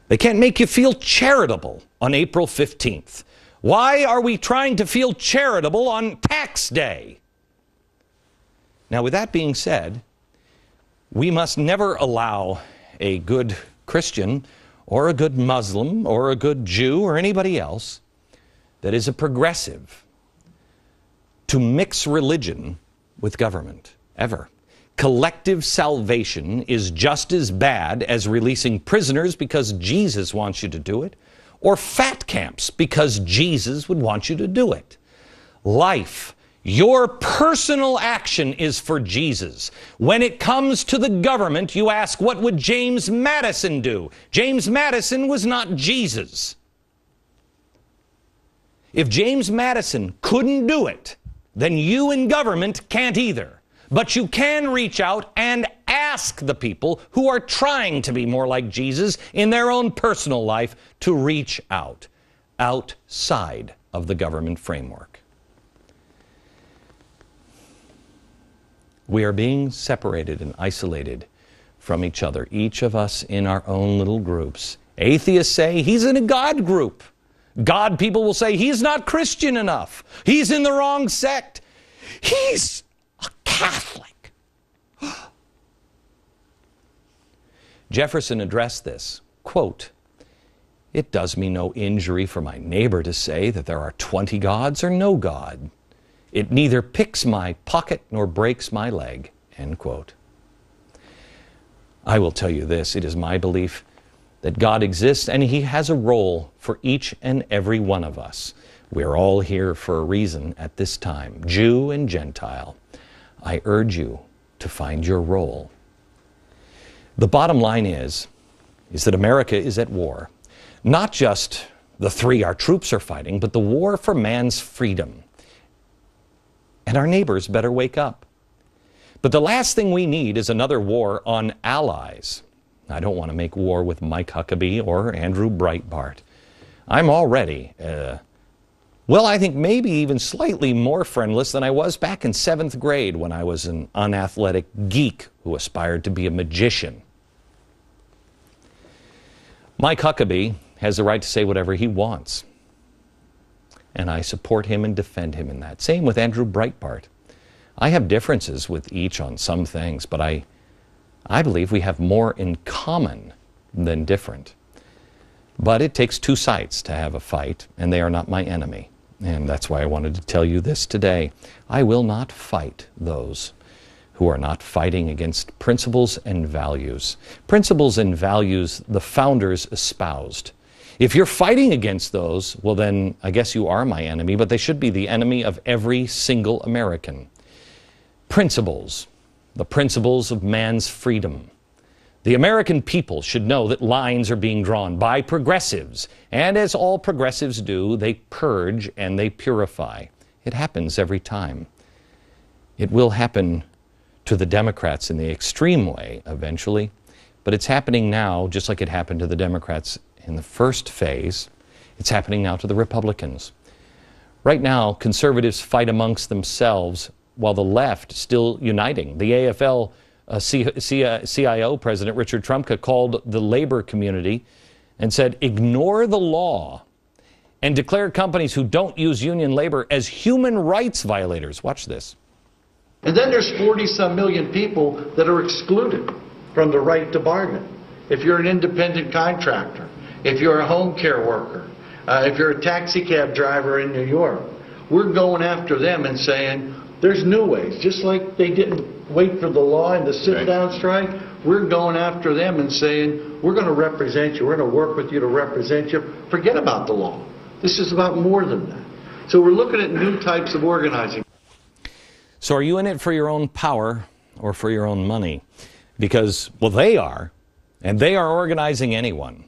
They can't make you feel charitable on April 15th. Why are we trying to feel charitable on tax day? Now, with that being said, we must never allow a good Christian or a good Muslim or a good Jew or anybody else that is a progressive to mix religion with government, ever. Collective salvation is just as bad as releasing prisoners because Jesus wants you to do it, or fat camps because Jesus would want you to do it. Life, your personal action is for Jesus. When it comes to the government, you ask, what would James Madison do? James Madison was not Jesus. If James Madison couldn't do it, then you in government can't either. But you can reach out and ask the people who are trying to be more like Jesus in their own personal life to reach out, outside of the government framework. We are being separated and isolated from each other, each of us in our own little groups. Atheists say he's in a God group. God people will say he's not Christian enough. He's in the wrong sect. He's a Catholic. Jefferson addressed this, quote, "It does me no injury for my neighbor to say that there are 20 gods or no God. It neither picks my pocket nor breaks my leg," end quote. I will tell you this, it is my belief that God exists and He has a role for each and every one of us. We're all here for a reason at this time, Jew and Gentile. I urge you to find your role. The bottom line is that America is at war. Not just the three our troops are fighting, but the war for man's freedom. And our neighbors better wake up. But the last thing we need is another war on allies. I don't want to make war with Mike Huckabee or Andrew Breitbart. I'm already, I think maybe even slightly more friendless than I was back in 7th grade when I was an unathletic geek who aspired to be a magician. Mike Huckabee has the right to say whatever he wants. And I support him and defend him in that. Same with Andrew Breitbart. I have differences with each on some things, but I believe we have more in common than different. But it takes two sides to have a fight, and they are not my enemy. And that's why I wanted to tell you this today. I will not fight those who are not fighting against principles and values. Principles and values the founders espoused. If you're fighting against those, well then I guess you are my enemy, but they should be the enemy of every single American. Principles, the principles of man's freedom. The American people should know that lines are being drawn by progressives, and as all progressives do, they purge and they purify. It happens every time. It will happen to the Democrats in the extreme way eventually, but it's happening now just like it happened to the Democrats in the first phase. It's happening now to the Republicans. Right now, conservatives fight amongst themselves while the left is still uniting. The AFL CIO President Richard Trumka called the labor community and said, ignore the law and declare companies who don't use union labor as human rights violators. Watch this. And then there's 40-some million people that are excluded from the right to bargain. If you're an independent contractor, if you're a home care worker, if you're a taxi cab driver in New York, we're going after them and saying, there's new ways. Just like they didn't wait for the law and the sit-down strike, we're going after them and saying, we're going to represent you, we're going to work with you to represent you. Forget about the law. This is about more than that. So we're looking at new types of organizing. So are you in it for your own power or for your own money? Because, well, they are, and they are organizing anyone.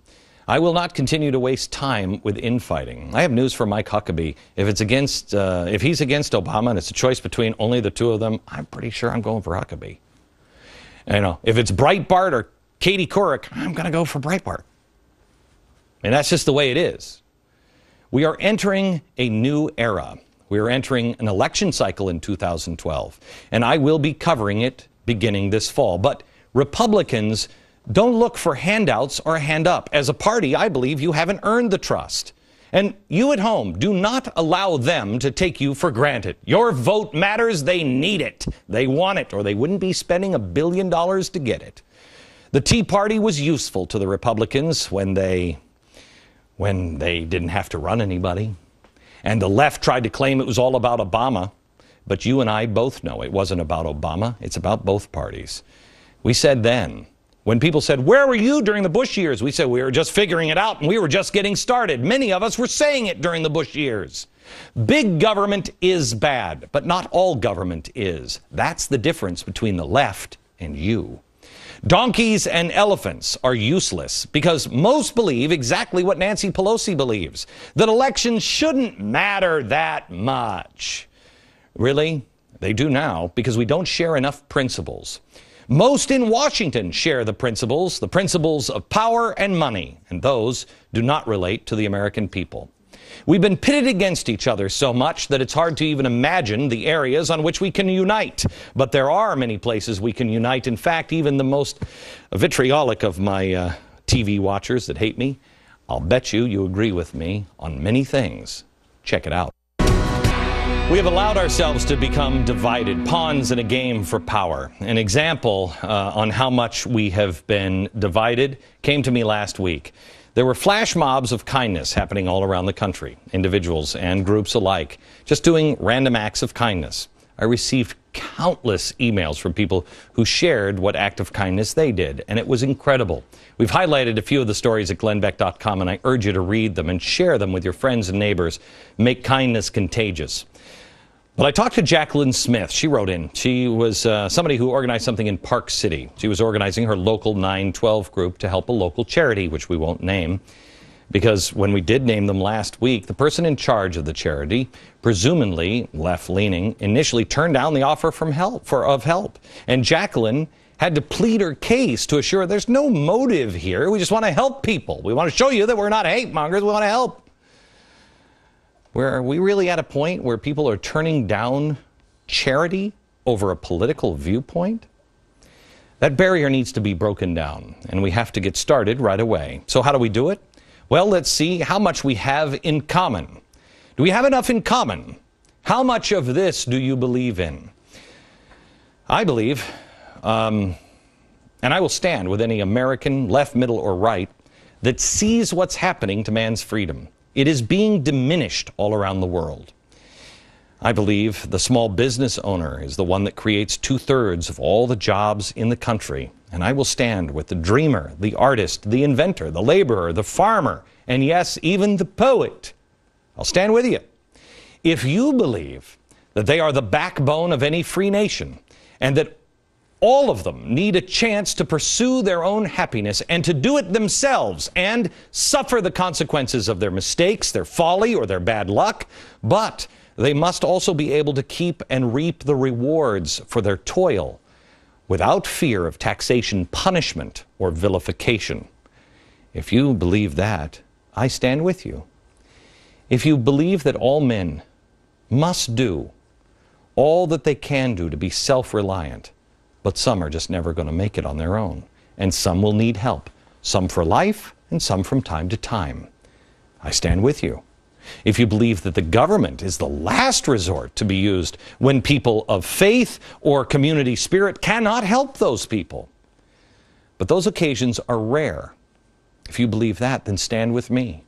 I will not continue to waste time with infighting. I have news for Mike Huckabee. If he's against Obama and it's a choice between only the two of them, I'm pretty sure I'm going for Huckabee. You know, if it's Breitbart or Katie Couric, I'm going to go for Breitbart. And that's just the way it is. We are entering a new era. We are entering an election cycle in 2012, and I will be covering it beginning this fall. But Republicans Don't look for handouts or a hand up. As a party, I believe you haven't earned the trust. And you at home, do not allow them to take you for granted. Your vote matters. They need it. They want it, or they wouldn't be spending $1 billion to get it. The Tea Party was useful to the Republicans when they didn't have to run anybody. And the left tried to claim it was all about Obama. But you and I both know it wasn't about Obama. It's about both parties. We said then, when people said, where were you during the Bush years? We said we were just figuring it out and we were just getting started. Many of us were saying it during the Bush years. Big government is bad, but not all government is. That's the difference between the left and you. Donkeys and elephants are useless because most believe exactly what Nancy Pelosi believes, that elections shouldn't matter that much. Really? They do now because we don't share enough principles. Most in Washington share the principles of power and money, and those do not relate to the American people. We've been pitted against each other so much that it's hard to even imagine the areas on which we can unite. But there are many places we can unite. In fact, even the most vitriolic of my TV watchers that hate me, I'll bet you agree with me on many things. Check it out. We have allowed ourselves to become divided, pawns in a game for power. An example on how much we have been divided came to me last week. There were flash mobs of kindness happening all around the country, individuals and groups alike, just doing random acts of kindness. I received countless emails from people who shared what act of kindness they did, and it was incredible. We've highlighted a few of the stories at glennbeck.com, and I urge you to read them and share them with your friends and neighbors. Make kindness contagious. But I talked to Jacqueline Smith. She wrote in. She was somebody who organized something in Park City. She was organizing her local 912 group to help a local charity, which we won't name, because when we did name them last week, the person in charge of the charity, presumably left-leaning, initially turned down the offer of help. And Jacqueline had to plead her case to assure there's no motive here. We just want to help people. We want to show you that we're not hate mongers. We want to help. Are we really at a point where people are turning down charity over a political viewpoint? That barrier needs to be broken down, and we have to get started right away. So how do we do it? Well, let's see how much we have in common. Do we have enough in common? How much of this do you believe in? I believe, and I will stand with any American, left, middle, or right, that sees what's happening to man's freedom. It is being diminished all around the world. I believe the small business owner is the one that creates 2/3 of all the jobs in the country. And I will stand with the dreamer, the artist, the inventor, the laborer, the farmer, and yes, even the poet. I'll stand with you. If you believe that they are the backbone of any free nation and that all of them need a chance to pursue their own happiness and to do it themselves and suffer the consequences of their mistakes, their folly, or their bad luck, but they must also be able to keep and reap the rewards for their toil without fear of taxation, punishment, or vilification. If you believe that, I stand with you. If you believe that all men must do all that they can do to be self-reliant, but some are just never going to make it on their own, and some will need help, some for life and some from time to time, I stand with you. If you believe that the government is the last resort to be used when people of faith or community spirit cannot help those people, but those occasions are rare. If you believe that, then stand with me.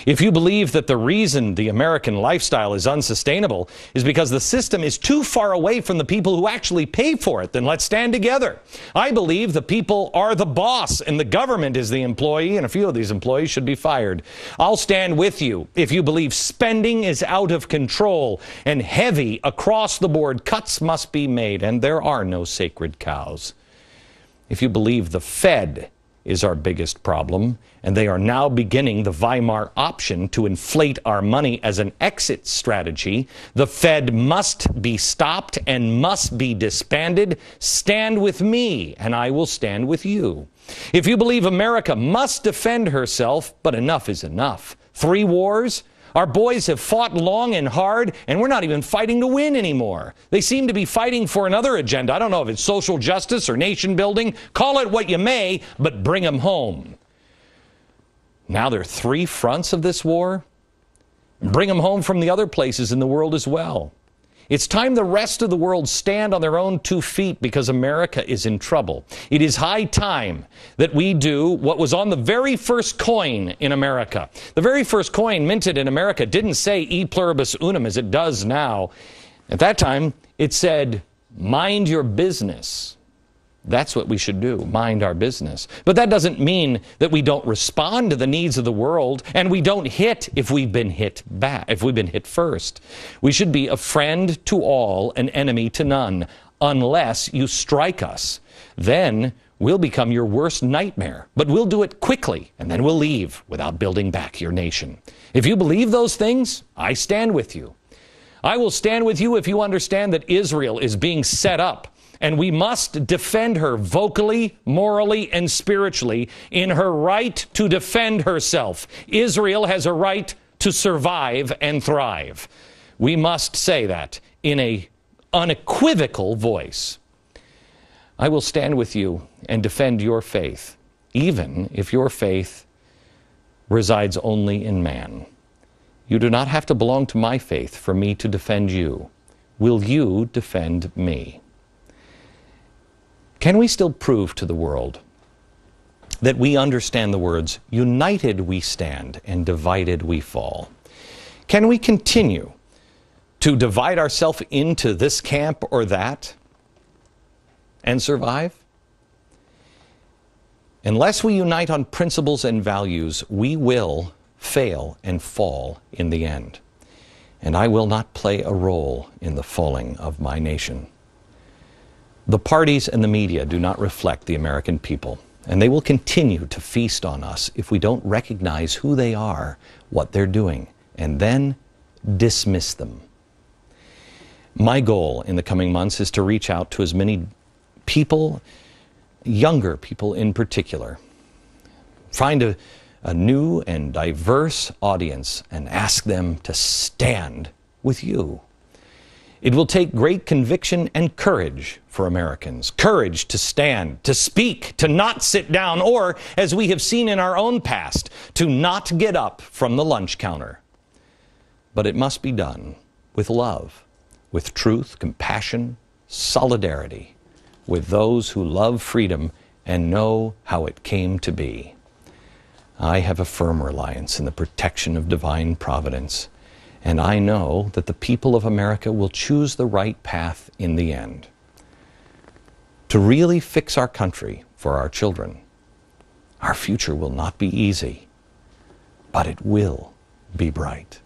If you believe that the reason the American lifestyle is unsustainable is because the system is too far away from the people who actually pay for it, then let's stand together. I believe the people are the boss and the government is the employee, and a few of these employees should be fired. I'll stand with you if you believe spending is out of control and heavy across the board cuts must be made, and there are no sacred cows. If you believe the Fed is our biggest problem, and they are now beginning the Weimar option to inflate our money as an exit strategy, the Fed must be stopped and must be disbanded. Stand with me, and I will stand with you. If you believe America must defend herself, but enough is enough. 3 wars, Our boys have fought long and hard, and we're not even fighting to win anymore. They seem to be fighting for another agenda. I don't know if it's social justice or nation building. Call it what you may, but bring them home. Now there are 3 fronts of this war. Bring them home from the other places in the world as well. It's time the rest of the world stand on their own 2 feet because America is in trouble. It is high time that we do what was on the very first coin in America. The very first coin minted in America didn't say e pluribus unum as it does now. At that time, it said, mind your business. That's what we should do, mind our business. But that doesn't mean that we don't respond to the needs of the world, and we don't hit if we've been hit back, if we've been hit first. We should be a friend to all, an enemy to none, unless you strike us. Then we'll become your worst nightmare, but we'll do it quickly, and then we'll leave without building back your nation. If you believe those things, I stand with you. I will stand with you if you understand that Israel is being set up, and we must defend her vocally, morally, and spiritually in her right to defend herself. Israel has a right to survive and thrive. We must say that in an unequivocal voice. I will stand with you and defend your faith, even if your faith resides only in man. You do not have to belong to my faith for me to defend you. Will you defend me? Can we still prove to the world that we understand the words, united we stand and divided we fall? Can we continue to divide ourselves into this camp or that and survive? Unless we unite on principles and values, we will fail and fall in the end. And I will not play a role in the falling of my nation. The parties and the media do not reflect the American people, and they will continue to feast on us if we don't recognize who they are, what they're doing, and then dismiss them. My goal in the coming months is to reach out to as many people, younger people in particular, find a new and diverse audience and ask them to stand with you. It will take great conviction and courage for Americans. Courage to stand, to speak, to not sit down, or, as we have seen in our own past, to not get up from the lunch counter. But it must be done with love, with truth, compassion, solidarity, with those who love freedom and know how it came to be. I have a firm reliance in the protection of divine providence, and I know that the people of America will choose the right path in the end. To really fix our country for our children, our future will not be easy, but it will be bright.